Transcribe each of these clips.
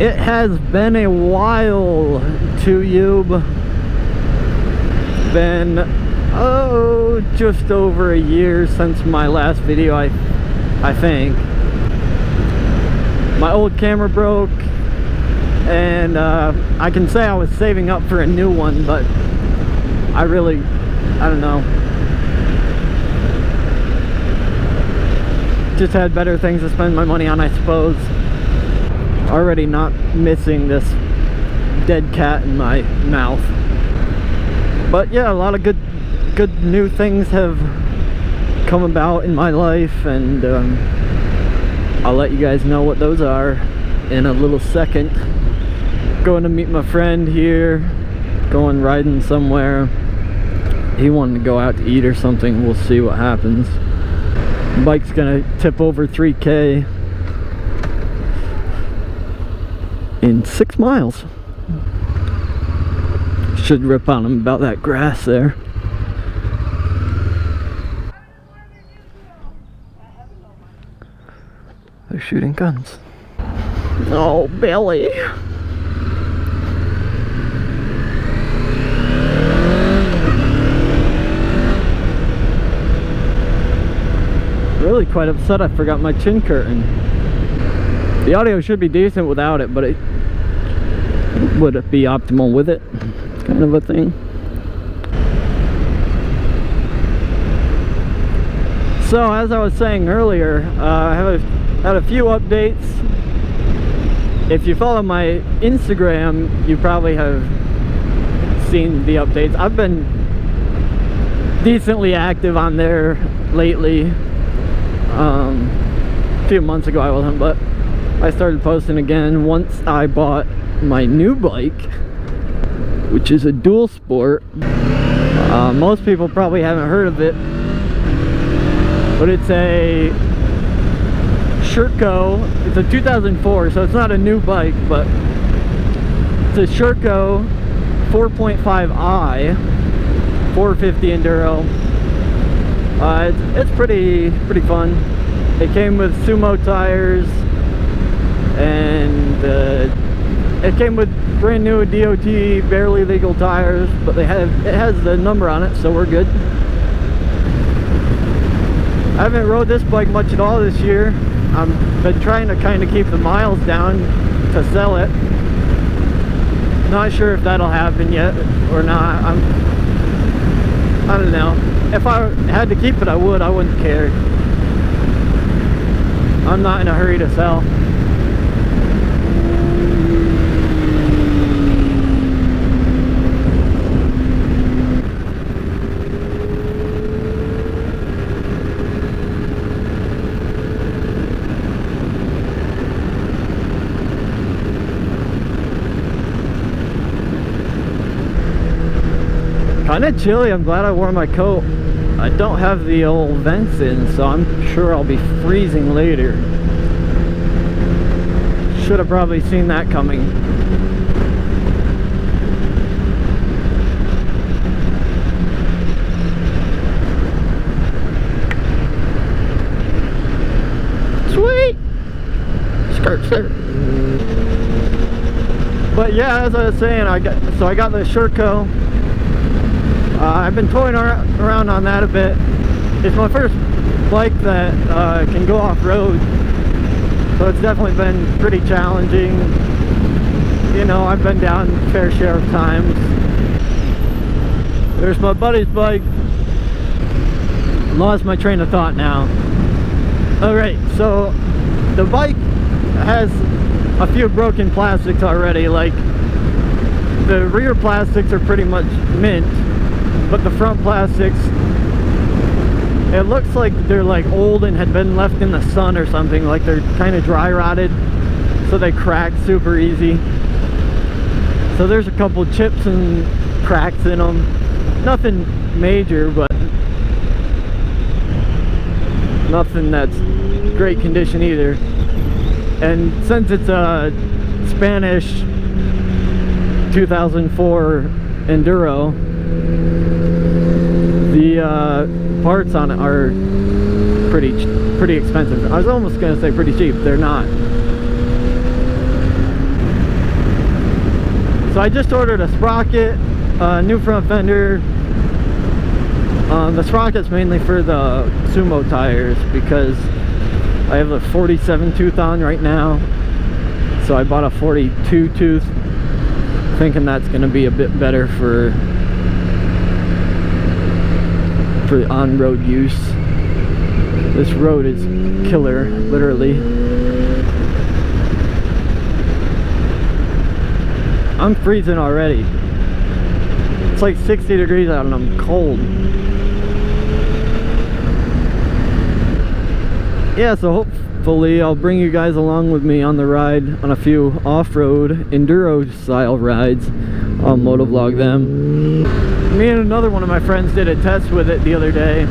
It has been a while, Tube. Been, just over a year since my last video, I think. My old camera broke, and I can say I was saving up for a new one, but I don't know. Just had better things to spend my money on, I suppose. Already not missing this dead cat in my mouth. But yeah, a lot of good new things have come about in my life, and I'll let you guys know what those are in a little second. Going to meet my friend here, going riding somewhere. He wanted to go out to eat or something. We'll see what happens. Bike's gonna tip over 3K in 6 miles. Should rip on him about that grass there. They're shooting guns. Oh, Billy. Really quite upset I forgot my chin curtain. The audio should be decent without it, but it would be optimal with it, kind of a thing. So as I was saying earlier, I had a few updates. If you follow my Instagram, you probably have seen the updates. I've been decently active on there lately. A few months ago I wasn't, but I started posting again once I bought my new bike, which is a dual sport. Most people probably haven't heard of it, but it's a Sherco. It's a 2004, so it's not a new bike, but it's a Sherco 4.5i 450 enduro. It's pretty fun. It came with Sumo tires, and it came with brand new DOT barely legal tires, but it has the number on it, so we're good. I haven't rode this bike much at all this year. I've been trying to kind of keep the miles down to sell it. Not sure if that'll happen yet or not. I don't know. If I had to keep it, I would. I wouldn't care. I'm not in a hurry to sell. Kinda chilly. I'm glad I wore my coat. I don't have the old vents in, so I'm sure I'll be freezing later. Should have probably seen that coming. Sweet! Skirt. But yeah, as I was saying, I got the Sherco. I've been toying around on that a bit. It's my first bike that can go off-road, so it's definitely been pretty challenging. You know, I've been down a fair share of times. There's my buddy's bike. Lost my train of thought now. Alright, so the bike has a few broken plastics already. Like, the rear plastics are pretty much mint, but the front plastics, it looks like they're like old and had been left in the sun or something. Like they're kind of dry rotted, so they crack super easy. So there's a couple chips and cracks in them. Nothing major, but nothing that's great condition either. And since it's a Spanish 2004 enduro, the parts on it are pretty expensive. I was almost gonna say pretty cheap. They're not. So I just ordered a sprocket, new front fender. The sprocket's mainly for the Sumo tires because I have a 47 tooth on right now. So I bought a 42 tooth, thinking that's going to be a bit better for on-road use. This road is killer, literally. I'm freezing already. It's like 60 degrees out and I'm cold. Yeah, so hopefully I'll bring you guys along with me on the ride on a few off-road enduro style rides. I'll motovlog them. Me and another one of my friends did a test with it the other day,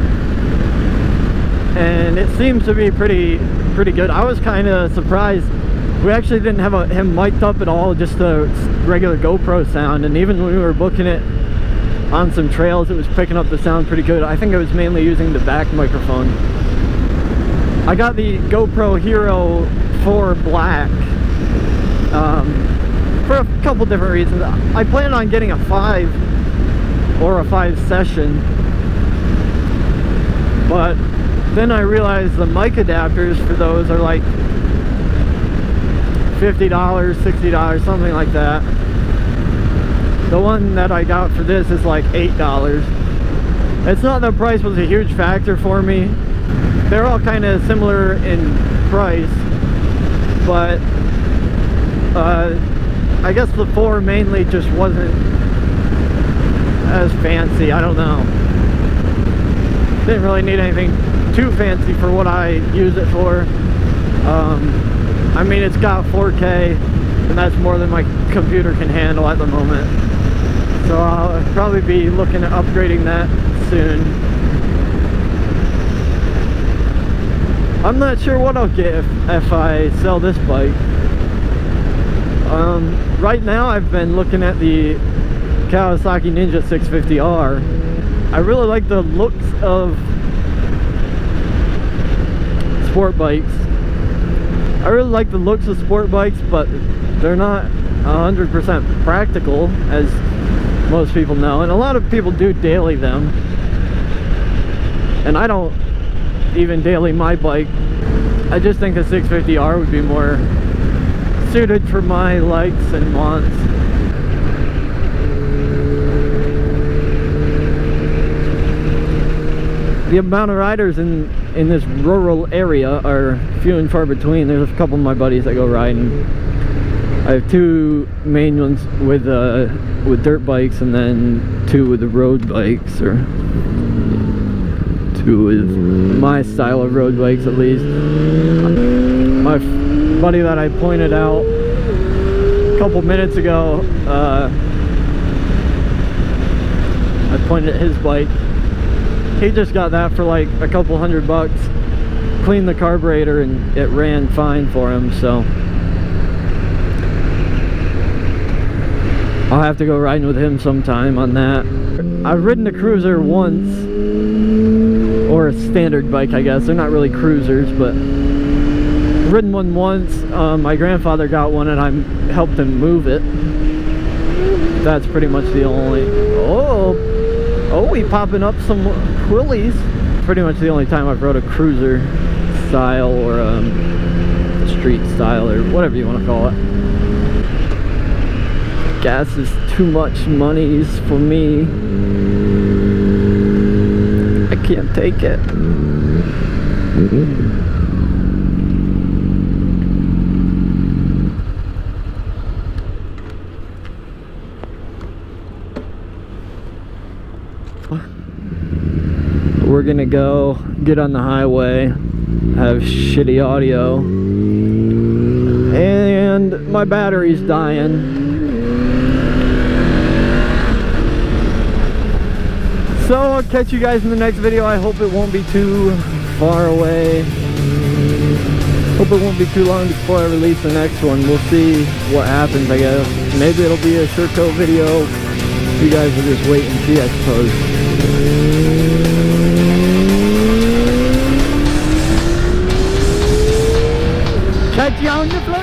and it seems to be pretty good. I was kind of surprised. We actually didn't have him mic'd up at all, just a regular GoPro sound, and even when we were booking it on some trails, it was picking up the sound pretty good. I think it was mainly using the back microphone. I got the GoPro Hero 4 Black for a couple different reasons. I planned on getting a 5 or a 5 session, but then I realized the mic adapters for those are like $50, $60, something like that. The one that I got for this is like $8. It's not that price was a huge factor for me. They're all kind of similar in price, but I guess the 4 mainly just wasn't as fancy. I don't know. Didn't really need anything too fancy for what I use it for. I mean, it's got 4K, and that's more than my computer can handle at the moment. So I'll probably be looking at upgrading that soon. I'm not sure what I'll get if I sell this bike. Right now I've been looking at the Kawasaki Ninja 650R. I really like the looks of sport bikes. I really like the looks of sport bikes, but they're not 100% practical, as most people know, and a lot of people do daily them, and I don't even daily my bike. I just think the 650R would be more suited for my likes and wants. The amount of riders in this rural area are few and far between. There's a couple of my buddies that go riding. I have 2 main ones with dirt bikes, and then 2 with the road bikes, or 2 with my style of road bikes at least. My buddy that I pointed out a couple minutes ago, I pointed at his bike. He just got that for like a couple $100, cleaned the carburetor, and it ran fine for him. So I'll have to go riding with him sometime on that. I've ridden a cruiser once, or a standard bike, I guess. They're not really cruisers, but I've ridden one once. My grandfather got one, and I helped him move it. That's pretty much the only... Oh, we popping up some Quillies. Pretty much the only time I've rode a cruiser style, or street style, or whatever you want to call it. Gas is too much monies for me. I can't take it. We're gonna go get on the highway, have shitty audio, and my battery's dying. So I'll catch you guys in the next video. I hope it won't be too far away. Hope it won't be too long before I release the next one. We'll see what happens, I guess. Maybe it'll be a Sherco video. You guys will just wait and see, I suppose. Catch you on the floor.